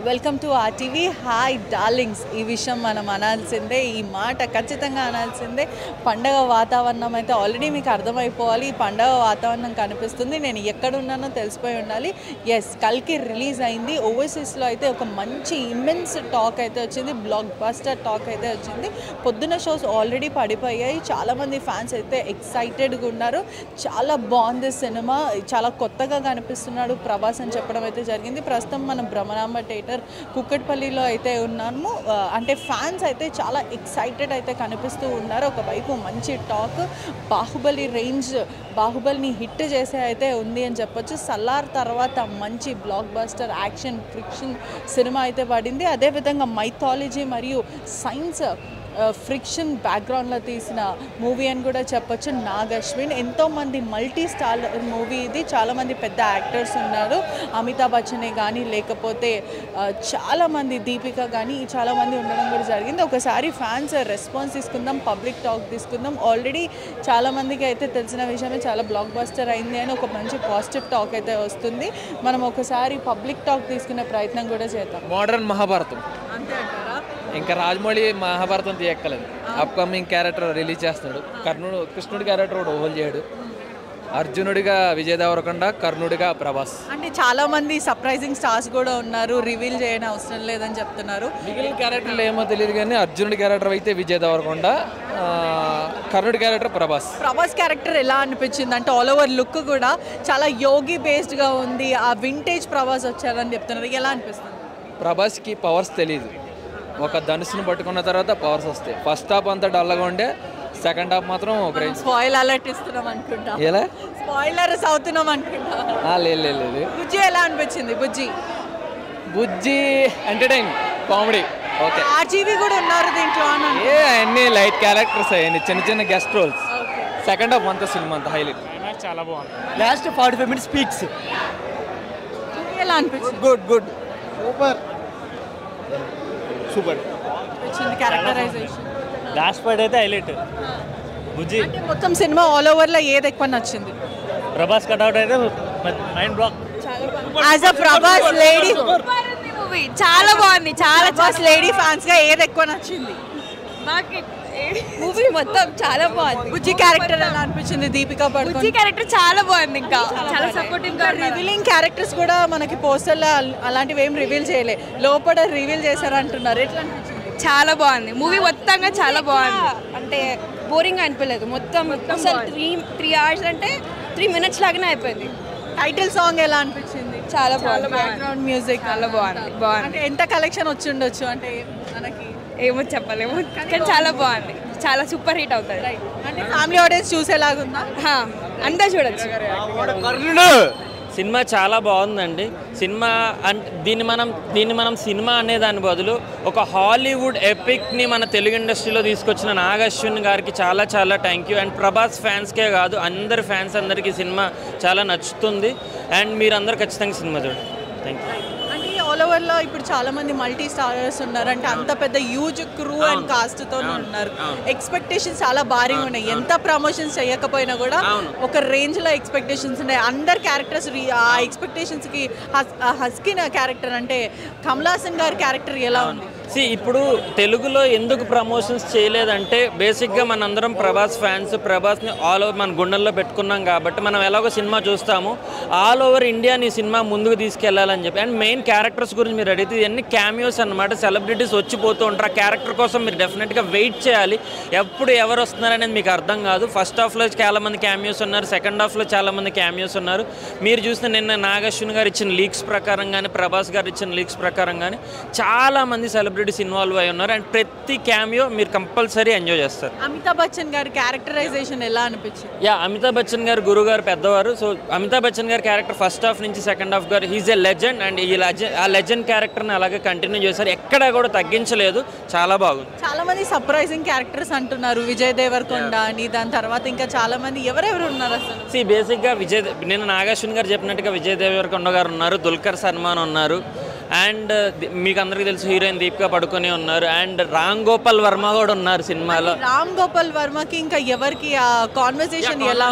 Welcome to RTV. Hi darlings, ఈ విషయం మనం అనాల్సిందే, ఈ మాట ఖచ్చితంగా అనాల్సిందే. పండగ వాతావరణం అయితే ఆల్రెడీ మీకు అర్థమైపోవాలి. ఈ పండగ వాతావరణం కనిపిస్తుంది. నేను ఎక్కడున్నానో తెలిసిపోయి ఉండాలి. ఎస్, కల్కి రిలీజ్ అయింది. ఓవర్సీస్లో అయితే ఒక మంచి ఇమ్మెన్స్ టాక్ అయితే వచ్చింది, బ్లాక్ బస్టర్ టాక్ అయితే వచ్చింది. పొద్దున షోస్ ఆల్రెడీ పడిపోయాయి. చాలామంది ఫ్యాన్స్ అయితే ఎక్సైటెడ్గా ఉన్నారు. చాలా బాగుంది సినిమా, చాలా కొత్తగా కనిపిస్తున్నాడు ప్రభాస్ అని చెప్పడం అయితే జరిగింది. ప్రస్తుతం మనం బ్రహ్మనాంబ థియేటర్ కుక్కట్పల్లిలో అయితే ఉన్నాము. అంటే ఫ్యాన్స్ అయితే చాలా ఎక్సైటెడ్ అయితే కనిపిస్తూ ఉన్నారు. ఒకవైపు మంచి టాక్, బాహుబలి రేంజ్, బాహుబలిని హిట్ చేసే అయితే ఉంది అని చెప్పొచ్చు. సల్లార్ తర్వాత మంచి block buster action friction cinema అయితే పడింది. అదేవిధంగా మైథాలజీ మరియు సైన్స్ ఫ్రిక్షన్ బ్యాక్గ్రౌండ్లో తీసిన మూవీ అని కూడా చెప్పొచ్చు. నాగ్ అశ్విన్, ఎంతోమంది మల్టీ స్టార్ మూవీ ఇది. చాలామంది పెద్ద యాక్టర్స్ ఉన్నారు. అమితాబ్ బచ్చనే కానీ, లేకపోతే చాలామంది దీపిక కానీ, చాలామంది ఉండడం కూడా జరిగింది. ఒకసారి ఫ్యాన్స్ రెస్పాన్స్ తీసుకుందాం, పబ్లిక్ టాక్ తీసుకుందాం. ఆల్రెడీ చాలామందికి అయితే తెలిసిన విషయమే, చాలా బ్లాక్ బస్టర్ అయింది అని ఒక మంచి పాజిటివ్ టాక్ అయితే వస్తుంది. మనం ఒకసారి పబ్లిక్ టాక్ తీసుకునే ప్రయత్నం కూడా చేద్దాం. మోడర్న్ మహాభారతం అంతే అంటారా? ఇంకా రాజమౌళి మహాభారతం తీయక్కలేదు. అప్కమింగ్ క్యారెక్టర్ రిలీజ్ చేస్తున్నాడు. కృష్ణుడి క్యారెక్టర్ కూడా ఓహోల్ చేయడు. అర్జునుడిగా విజయ్ దేవరకొండ, కర్ణుడిగా ప్రభాస్. అంటే చాలా మంది సర్ప్రైజింగ్ స్టార్స్ కూడా ఉన్నారు, రివీల్ చేయని అవసరం లేదని చెప్తున్నారు. మిగిలిన క్యారెక్టర్లు ఏమో తెలియదు కానీ అర్జునుడి క్యారెక్టర్ అయితే విజయ్ దేవరకొండ, కర్ణుడి క్యారెక్టర్ ప్రభాస్. ప్రభాస్ క్యారెక్టర్ ఎలా అనిపించింది అంటే ఆల్ ఓవర్ లుక్ కూడా చాలా యోగి బేస్డ్గా ఉంది. ఆ వింటేజ్ ప్రభాస్ వచ్చారని చెప్తున్నారు. ఎలా అనిపిస్తుంది? ప్రభాస్కి పవర్స్ తెలియదు. ఒక ధనుసును పట్టుకున్న తర్వాత పవర్స్ వస్తాయి. ఫస్ట్ హాఫ్ అంతా డల్గా ఉండే, సెకండ్ హాఫ్ మాత్రం ఒక రేంజ్. స్పాయిల్ అలర్ట్ ఇస్తున్నాం అనుకుంటా. ఎలా స్పాయిలర్స్ అవుతున్నాం అనుకుంటా. లేదు. బుజ్జి ఎలా అనిపించింది? Bujji entertain, comedy okay. RGV కూడా ఉన్నారు దీంట్లో అన్ని లైట్ క్యారెక్టర్స్, అయ్యి చిన్న గెస్ట్ రోల్స్. సెకండ్ హాఫ్ అంతా సినిమా అంతా హైలైట్, చాలా బాగుంది. Last 45 minutes peaks. ఎలా అనిపించింది? Good super characterisation last part అయితే హైలైట్. బుజ్జి అంటే మొత్తం సినిమా ఆల్ ఓవర్ లో ఏది ఎక్కువ నచ్చింది? ప్రభాస్ కట్అవుట్ అయితే mind block. As a Prabhas lady movie చాలా బాగుంది. చాలా ప్రభాస్ లేడీ ఫ్యాన్స్ గా ఏది ఎక్కువ నచ్చింది? మూవీ మొత్తం చాలా బాగుంది. బుజ్జి క్యారెక్టర్ ఎలా అనిపించింది? దీపికా బుజ్జి పడుకోన్ క్యారెక్టర్ చాలా బాగుంది. ఇంకా చాలా సపోర్టింగ్ గా రివీలింగ్ క్యారెక్టర్స్ కూడా మనకి పోస్టర్ లో అలాంటివి ఏం రివీల్ చేయలే, లోపల రివీల్ చేశారు అంటున్నారు. ఎట్లా అనిపించింది? చాలా బాగుంది. మూవీ మొత్తంగా చాలా బాగుంది. అంటే బోరింగ్ అనిపించలేదు. మొత్తం అసలు 3 hours అంటే 3 minutes లాగానే అయిపోయింది. టైటిల్ సాంగ్ ఎలా అనిపించింది? చాలా బాగుంది. బ్యాక్గ్రౌండ్ మ్యూజిక్ చాలా బాగుంది. అంటే ఎంత కలెక్షన్ వచ్చి ఉండొచ్చు అంటే మనకి ఏమో చెప్పలేము, కానీ చాలా బాగుంది. చాలా సూపర్ హిట్ అవుతుంది. అంటే ఫ్యామిలీ ఆడియన్స్ చూసేలాగుందా? అంతా చూడొచ్చు. సినిమా చాలా బాగుందండి. సినిమా అంటే దీన్ని మనం సినిమా అనే దాని బదులు ఒక హాలీవుడ్ ఎపిక్ని మన తెలుగు ఇండస్ట్రీలో తీసుకొచ్చిన నాగ్ అశ్విన్ గారికి చాలా థ్యాంక్ యూ. అండ్ ప్రభాస్ ఫ్యాన్స్కే కాదు, అందరి ఫ్యాన్స్ అందరికీ సినిమా చాలా నచ్చుతుంది. అండ్ మీరందరూ ఖచ్చితంగా సినిమా చూడండి. Thank you. అంటే ఆల్ ఓవర్ లో ఇప్పుడు చాలా మంది మల్టీ స్టారర్స్ ఉన్నారు. అంటే అంత పెద్ద హ్యూజ్ క్రూ అండ్ కాస్ట్ తో ఉన్నారు. ఎక్స్పెక్టేషన్స్ చాలా భారీగా ఉన్నాయి. ఎంత ప్రమోషన్స్ చేయకపోయినా కూడా ఒక రేంజ్ లో ఎక్స్పెక్టేషన్స్ ఉన్నాయి. అందరు క్యారెక్టర్స్ ఆ ఎక్స్పెక్టేషన్స్ కి హస్కిన్ క్యారెక్టర్ అంటే కమల్ హాసన్ గారి క్యారెక్టర్ ఎలా ఉంది? ఇప్పుడు తెలుగులో ఎందుకు ప్రమోషన్స్ చేయలేదంటే బేసిక్గా మనందరం ప్రభాస్ ఫ్యాన్స్, ప్రభాస్ని ఆల్ ఓవర్ మన గుండెల్లో పెట్టుకున్నాం కాబట్టి మనం ఎలాగో సినిమా చూస్తాము. ఆల్ ఓవర్ ఇండియాని సినిమా ముందుకు తీసుకెళ్లాలని చెప్పి. అండ్ మెయిన్ క్యారెక్టర్స్ గురించి మీరు అడిగితే ఇవన్నీ క్యామియోస్ అనమాట. సెలబ్రిటీస్ వచ్చిపోతూ ఉంటారు. ఆ క్యారెక్టర్ కోసం మీరు డెఫినెట్గా వెయిట్ చేయాలి. ఎప్పుడు ఎవరు వస్తున్నారనేది మీకు అర్థం కాదు. ఫస్ట్ హాఫ్లో చాలా మంది క్యామియోస్ ఉన్నారు, సెకండ్ హాఫ్లో చాలా మంది క్యామియోస్ ఉన్నారు. మీరు చూసిన నిన్న నాగ్ అశ్విన్ గారు ఇచ్చిన లీక్స్ ప్రకారం కానీ, ప్రభాస్ గారు ఇచ్చిన లీక్స్ ప్రకారం కానీ చాలామంది సెలబ్రిటీస్ ఇన్వాల్వ్ అయి ఉన్నారు. అండ్ ప్రతి క్యామియో మీరు కంపల్సరీ ఎంజాయ్ చేస్తారు. అమితాబ్ బచ్చన్ గారి క్యారెక్టరైజేషన్ ఎలా అనిపించింది? అమితాబ్ బచ్చన్ గారు గురువు గారు పెద్దవారు. సో అమితాబ్ బచ్చన్ గారి క్యారెక్టర్ ఫస్ట్ హాఫ్ నుంచి సెకండ్ హాఫ్ గారు హీజ్ ఎ లెజెండ్. అండ్ ఆ లెజెండ్ క్యారెక్టర్ని అలాగే కంటిన్యూ చేశారు, ఎక్కడా కూడా తగ్గించలేదు. చాలా బాగుంది. చాలా మంది సర్ప్రైజింగ్ క్యారెక్టర్స్ అంటున్నారు. విజయ్ దేవరకొండ అని, దాని తర్వాత ఇంకా చాలా మంది ఎవరెవరు ఉన్నారు అసలు? బేసిక్గా నేను నాగ్ అశ్విన్ గారు చెప్పినట్టుగా విజయ్ దేవరకొండ గారు ఉన్నారు, దుల్కర్ సల్మాన్ ఉన్నారు. అండ్ మీకు అందరికీ తెలుసు హీరోయిన్ దీపికా పడుకొని ఉన్నారు అండ్ రామ్ గోపాల్ వర్మ కూడా ఉన్నారు సినిమాలో. రామ్ గోపాల్ వర్మకి ఇంకా ఎవరికి ఆ కాన్వర్సేషన్ ఎలా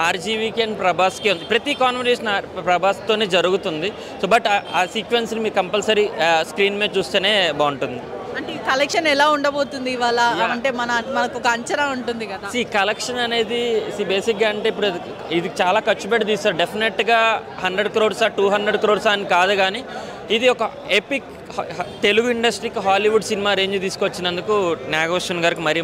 ఆర్జీవీకి అండ్ ప్రభాస్కి ఉంది. ప్రతి కాన్వర్సేషన్ ప్రభాస్తోనే జరుగుతుంది. సో బట్ ఆ సీక్వెన్స్ని మీకు కంపల్సరీ స్క్రీన్ మీద చూస్తేనే బాగుంటుంది. అంటే కలెక్షన్ ఎలా ఉండబోతుంది ఇవాళ? అంటే మనకు ఒక అంచనా ఉంటుంది కదా. కలెక్షన్ అనేది బేసిక్గా అంటే ఇప్పుడు ఇది చాలా ఖర్చు పెట్టి తీస్తారు. డెఫినెట్గా 100 crores 200 crores అని కాదు, కానీ ఇది ఒక ఎపిక్ తెలుగు ఇండస్ట్రీకి హాలీవుడ్ సినిమా రేంజ్ తీసుకొచ్చినందుకు నాగభూషణ్ గారికి మరీ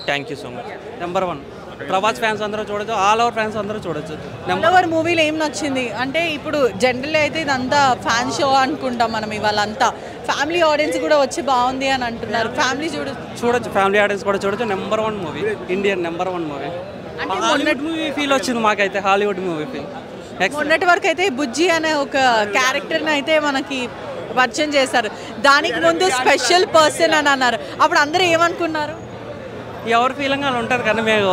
thank you so much. Number 1 Prabhas fans అందరూ చూడొచ్చు, ఆల్ ఓవర్ ఫ్యాన్స్ అందరూ చూడొచ్చు. నెంబర్ మూవీలో ఏం నచ్చింది అంటే ఇప్పుడు జనరల్ అయితే ఇదంతా ఫ్యాన్ షో అనుకుంటాం మనం, ఇవాళ అంతా ఫ్యామిలీ ఆడియన్స్ కూడా వచ్చి బాగుంది అని అంటున్నారు. ఫ్యామిలీ చూడొచ్చు, ఫ్యామిలీ ఆడియన్స్ కూడా చూడొచ్చు. Number 1 movie, Indian number 1 movie. అంటే హాలీవుడ్ మూవీ ఫీల్ వచ్చింది మాకైతే, హాలీవుడ్ మూవీ ఫీల్. మొన్నటి వరకు అయితే బుజ్జి అనే ఒక క్యారెక్టర్ని అయితే మనకి పరిచయం చేశారు. దానికి ముందు స్పెషల్ పర్సన్ అని అన్నారు. అప్పుడు అందరూ ఏమనుకున్నారు? ఎవరి ఫీలింగ్ అలా ఉంటుంది, కానీ మేము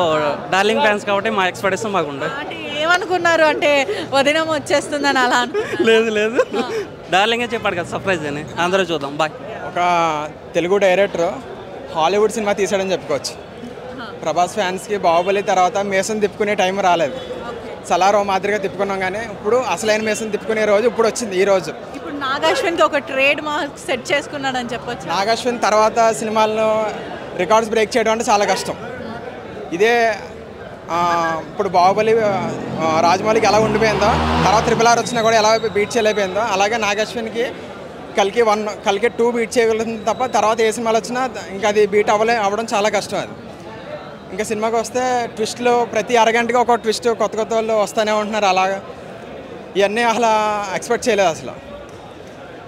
డార్లింగ్ ఫ్యాన్స్ కాబట్టి మా ఎక్స్పెక్టేషన్ మాకు ఉంటుంది. అంటే ఏమనుకున్నారు అంటే వదినం వచ్చేస్తుందని అలా లేదు డార్లింగే చెప్పాడు కదా సర్ప్రైజ్ అని. అందరూ చూద్దాం. బాయ్. ఒక తెలుగు డైరెక్టర్ హాలీవుడ్ సినిమా తీసాడని చెప్పుకోవచ్చు. ప్రభాస్ ఫ్యాన్స్కి బాహుబలి తర్వాత మేసం తిప్పుకునే టైం రాలేదు. సలారో మాదిరిగా తిప్పుకున్నాం, కానీ ఇప్పుడు అసలైన మేసం తిప్పుకునే రోజు ఇప్పుడు వచ్చింది. ఈ రోజు ఇప్పుడు నాగాశ్విన్కి ఒక ట్రేడ్ మార్క్ సెట్ చేసుకున్నాడని చెప్పొచ్చు. నాగాశ్విన్ తర్వాత సినిమాలను రికార్డ్స్ బ్రేక్ చేయడం అంటే చాలా కష్టం. ఇదే ఇప్పుడు బాహుబలి రాజమౌళికి ఎలా ఉండిపోయిందో, తర్వాత RRR వచ్చినా కూడా ఎలా బీట్ చేయలేకపోయిందో, అలాగే నాగాశ్విన్కి కల్కి 2 బీట్ చేయగలుగుతుంది తప్ప తర్వాత ఏ సినిమాలు వచ్చినా ఇంకా అది బీట్ అవ్వడం చాలా కష్టం. అది ఇంకా సినిమాకి వస్తే ట్విస్ట్లు ప్రతి అరగంటకి ఒక ట్విస్ట్ కొత్త వాళ్ళు వస్తూనే ఉంటున్నారు. అలాగా ఇవన్నీ అసలు ఎక్స్పెక్ట్ చేయలేదు అసలు.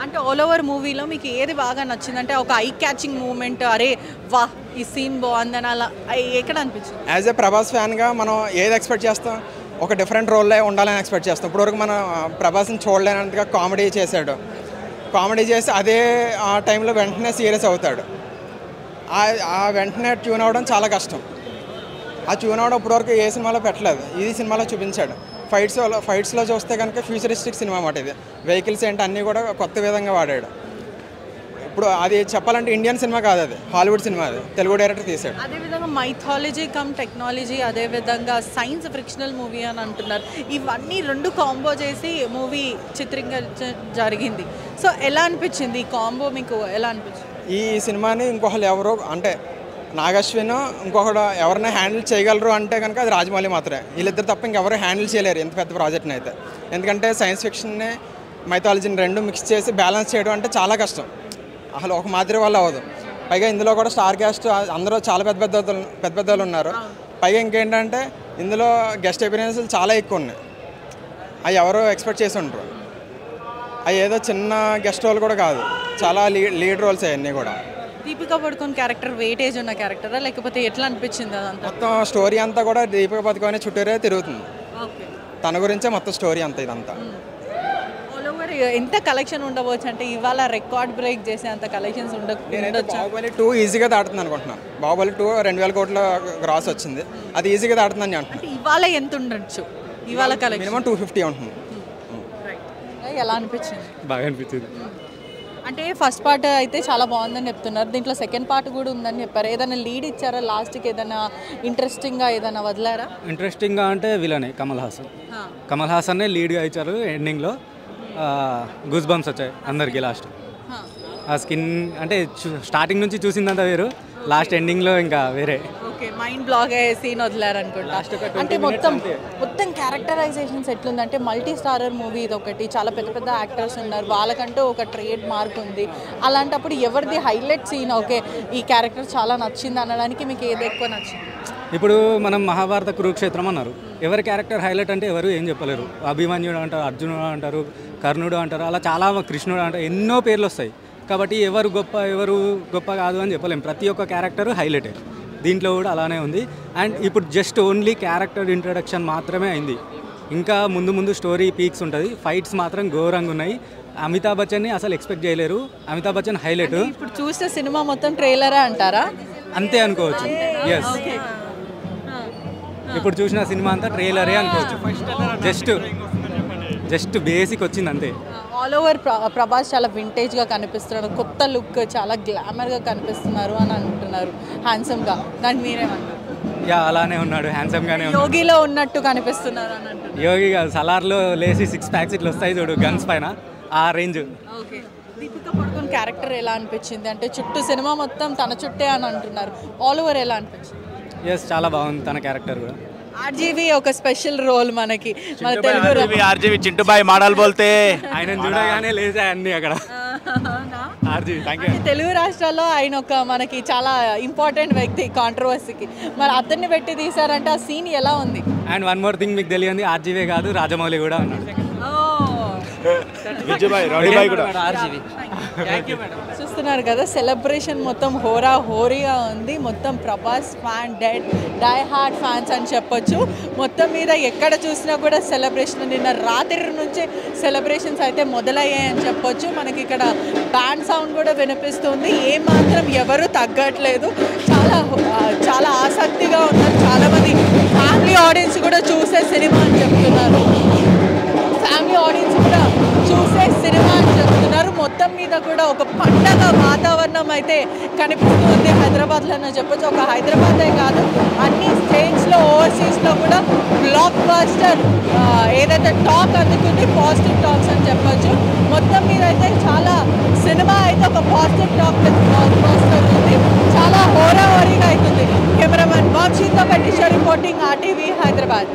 అంటే ఆల్ ఓవర్ మూవీలో మీకు ఏది బాగా నచ్చిందంటే ఒక ఐ క్యాచింగ్ మూమెంట్, అరే వా ఈ సీన్ బాగుందని అలా ఎక్కడ అనిపించింది? యాజ్ ఏ ప్రభాస్ ఫ్యాన్గా మనం ఏది ఎక్స్పెక్ట్ చేస్తాం, ఒక డిఫరెంట్ రోల్లో ఉండాలని ఎక్స్పెక్ట్ చేస్తాం. ఇప్పటివరకు మనం ప్రభాస్ని చూడలేనంతగా కామెడీ చేశాడు. కామెడీ చేసి అదే ఆ టైంలో వెంటనే సీరియస్ అవుతాడు. ఆ వెంటనే ట్యూన్ అవ్వడం చాలా కష్టం. ఆ ట్యూన్ అవ్వడం ఇప్పటివరకు ఏ సినిమాలో పెట్టలేదు, ఇది సినిమాలో చూపించాడు. ఫైట్స్లో చూస్తే కనుక ఫ్యూచరిస్టిక్ సినిమా అన్నమాట. ఇది వెహికల్స్ ఏంటి అన్నీ కూడా కొత్త విధంగా వాడాడు. ఇప్పుడు అది చెప్పాలంటే ఇండియన్ సినిమా కాదు, అది హాలీవుడ్ సినిమా, అది తెలుగు డైరెక్టర్ తీశాడు. అదేవిధంగా మైథాలజీ కమ్ టెక్నాలజీ, అదేవిధంగా సైన్స్ ఫ్రిక్షనల్ మూవీ అని అంటున్నారు. ఇవన్నీ 2 కాంబో చేసి మూవీ చిత్రీకరించ జరిగింది. సో ఎలా అనిపించింది ఈ కాంబో, మీకు ఎలా అనిపించింది? ఈ సినిమాని ఇంకొకరు ఎవరో అంటే నాగాశ్విన్ ఇంకొకడు ఎవరైనా హ్యాండిల్ చేయగలరు అంటే కనుక అది రాజమౌళి మాత్రమే. వీళ్ళిద్దరు తప్ప ఇంకెవరు హ్యాండిల్ చేయలేరు ఇంత పెద్ద ప్రాజెక్ట్ని అయితే. ఎందుకంటే సైన్స్ ఫిక్షన్ని మైథాలజీని 2 మిక్స్ చేసి బ్యాలెన్స్ చేయడం అంటే చాలా కష్టం. అసలు ఒక మాదిరి వల్ల అవ్వదు. పైగా ఇందులో కూడా స్టార్ క్యాస్ట్ అందరూ చాలా పెద్ద వాళ్ళు ఉన్నారు. పైగా ఇంకేంటంటే ఇందులో గెస్ట్ అపిరియన్స్లు చాలా ఎక్కువ ఉన్నాయి. అవి ఎవరో ఎక్స్పెక్ట్ చేసి ఉంటారు. అవి ఏదో చిన్న గెస్ట్ రోల్ కూడా కాదు, చాలా లీడ్ రోల్స్ అవన్నీ కూడా. దీపికా పడుకోన్ క్యారెక్టర్ వెయిటేజ్ ఉన్న క్యారెక్టరా లేకపోతే ఎట్లా అనిపించింది? అదంతా మొత్తం స్టోరీ అంతా కూడా దీపికా పడుకోనే చుట్టూరే తిరుగుతుంది. తన గురించే మొత్తం స్టోరీ అంతా. ఇదంతా ఆల్ ఓవర్ ఎంత కలెక్షన్ ఉండవచ్చు అంటే ఇవాళ రికార్డ్ బ్రేక్ చేసే అంత కలెక్షన్స్ ఉండొచ్చు. బాహుబలి 2 ఈజీగా దాటుతుంది అనుకుంటున్నాను. బాహుబలి 2 2000 కోట్ల గ్రాస్ వచ్చింది, అది ఈజీగా దాటుతుందని అంటున్నాను. అంటే ఇవాళ ఎంత ఉండొచ్చు? ఇవాళ కలెక్షన్ మినిమం 250 ఉంటుంది. ఎలా అనిపించింది? బాగా అనిపించింది. అంటే ఫస్ట్ పార్ట్ అయితే చాలా బాగుందని చెప్తున్నారు, దీంట్లో సెకండ్ పార్ట్ కూడా ఉందని చెప్పారు. ఏదైనా లీడ్ ఇచ్చారా లాస్ట్కి? ఏదైనా ఇంట్రెస్టింగ్గా ఏదైనా వదిలారా? ఇంట్రెస్టింగ్గా అంటే విలనే కమల్ హాసన్నే లీడ్గా ఇచ్చారు. ఎండింగ్లో గూస్ బంప్స్ వచ్చాయి అందరికీ. లాస్ట్ ఆ స్కిన్ అంటే స్టార్టింగ్ నుంచి చూసిందంతా వేరు, లాస్ట్ ఎండింగ్లో ఇంకా వేరే. ఓకే, మైండ్ బ్లాగ్ అయ్యే సీన్ వదిలారు అనుకుంటా. అంటే మొత్తం క్యారెక్టరైజేషన్స్ ఎట్లుందంటే మల్టీ స్టారర్ మూవీ ఇది ఒకటి, చాలా పెద్ద యాక్టర్స్ ఉన్నారు, వాళ్ళకంటూ ఒక ట్రేడ్ మార్క్ ఉంది. అలాంటప్పుడు ఎవరిది హైలైట్ సీన్ ఓకే ఈ క్యారెక్టర్ చాలా నచ్చింది అనడానికి మీకు ఏది ఎక్కువ నచ్చింది? ఇప్పుడు మనం మహాభారత కురుక్షేత్రం అన్నారు, ఎవరి క్యారెక్టర్ హైలైట్ అంటే ఎవరు ఏం చెప్పలేరు. అభిమన్యుడు అంటారు, అర్జునుడు అంటారు, కర్ణుడు అంటారు, అలా చాలా కృష్ణుడు అంటారు, ఎన్నో పేర్లు వస్తాయి. కాబట్టి ఎవరు గొప్ప కాదు అని చెప్పలేము. ప్రతి ఒక్క క్యారెక్టర్ హైలైటే. దీంట్లో కూడా అలానే ఉంది. అండ్ ఇప్పుడు జస్ట్ ఓన్లీ క్యారెక్టర్ ఇంట్రడక్షన్ మాత్రమే అయింది. ఇంకా ముందు స్టోరీ పీక్స్ ఉంటుంది. ఫైట్స్ మాత్రం ఘోరంగా ఉన్నాయి. అమితాబ్ బచ్చన్ని అసలు ఎక్స్పెక్ట్ చేయలేరు. అమితాబ్ బచ్చన్ హైలైట్. ఇప్పుడు చూస్తే సినిమా మొత్తం ట్రైలరే అంటారా? అంతే అనుకోవచ్చు. ఎస్, ఇప్పుడు చూసిన సినిమా అంతా ట్రైలరే అనుకోవచ్చు. జస్ట్ బేసిక్ వచ్చింది అంతే. ఆల్ ఓవర్ ప్రభాస్ చాలా వింటేజ్గా కనిపిస్తున్నాడు, కొత్త లుక్, చాలా గ్లామర్గా కనిపిస్తున్నారు అని అంటున్నారు, హ్యాండ్సమ్గా. దానికి మీరేమంటారు? యా అలానే ఉన్నాడు, హ్యాండ్సమ్గానే ఉన్నాడు. యోగిలో ఉన్నట్టు కనిపిస్తున్నారు అని అంటున్నారు. యోగి సలార్లో లేచి 6 ప్యాక్స్ ఇట్లా వస్తాయి చూడు గన్స్ పైన, ఆ రేంజ్. ఓకే, దీపికా పడుకోన్ క్యారెక్టర్ ఎలా అనిపించింది? అంటే చుట్టూ సినిమా మొత్తం తన చుట్టే అని అంటున్నారు, ఆల్ ఓవర్ ఎలా అనిపించింది? ఎస్ చాలా బాగుంది తన క్యారెక్టర్ కూడా. ఆర్జీవి ఒక స్పెషల్ రోల్ మనకి, మన తెలుగు ఆర్జీవి చింటూబాయ్ మాడల్ బోల్తే ఆయన చూడగానే లేచాయి అన్ని అక్కడ. RGV thank you. తెలుగు రాష్ట్రాల్లో ఆయన ఒక మనకి చాలా ఇంపార్టెంట్ వ్యక్తి కాంట్రవర్సీకి, మరి అతన్ని పెట్టి తీసారంటే ఆ సీన్ ఎలా ఉంది? అండ్ వన్ మోర్ థింగ్ మీకు తెలియంది, ఆర్జీవే కాదు రాజమౌళి కూడా ఉన్నాడు. చూస్తున్నారు కదా, సెలబ్రేషన్ మొత్తం హోరా హోరీగా ఉంది. మొత్తం Prabhas fan, die heart fans అని చెప్పొచ్చు. మొత్తం మీద ఎక్కడ చూసినా కూడా సెలబ్రేషన్. నిన్న రాత్రి నుంచే సెలబ్రేషన్స్ అయితే మొదలయ్యాయని చెప్పొచ్చు. మనకి ఇక్కడ బ్యాండ్ సౌండ్ కూడా వినిపిస్తుంది, ఏమాత్రం ఎవరు తగ్గట్లేదు. చాలా ఆసక్తిగా ఉన్నారు. చాలామంది ఫ్యామిలీ ఆడియన్స్ కూడా చూసే సినిమా అని చెప్తున్నారు. ఫ్యామిలీ ఆడియన్స్ కూడా చూసే సినిమా అని చెప్తున్నారు. మొత్తం మీద కూడా ఒక పండగ వాతావరణం అయితే కనిపిస్తుంది హైదరాబాద్లోనే చెప్పొచ్చు. ఒక హైదరాబాదే కాదు, అన్ని స్టేట్స్లో, ఓవర్సీస్లో కూడా బ్లాక్ బాస్టర్ ఏదైతే టాక్ అందుకుంది, పాజిటివ్ టాక్స్ అని చెప్పొచ్చు. మొత్తం మీద అయితే చాలా సినిమా అయితే ఒక పాజిటివ్ టాక్ బ్లాక్ బాస్టర్ ఉంది. చాలా హోరాహోరీగా అవుతుంది. కెమెరామెన్ వంశీతో పెట్టించారు, రిపోర్టింగ్ ఆర్టీవీ హైదరాబాద్.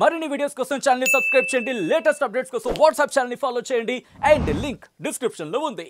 మరిన్ని వీడియోస్ కోసం ఛానల్ ని సబ్స్క్రైబ్ చేయండి, లేటెస్ట్ అప్డేట్స్ కోసం వాట్సాప్ ఛానల్ ని ఫాలో చేయండి అండ్ లింక్ డిస్క్రిప్షన్ లో ఉంది.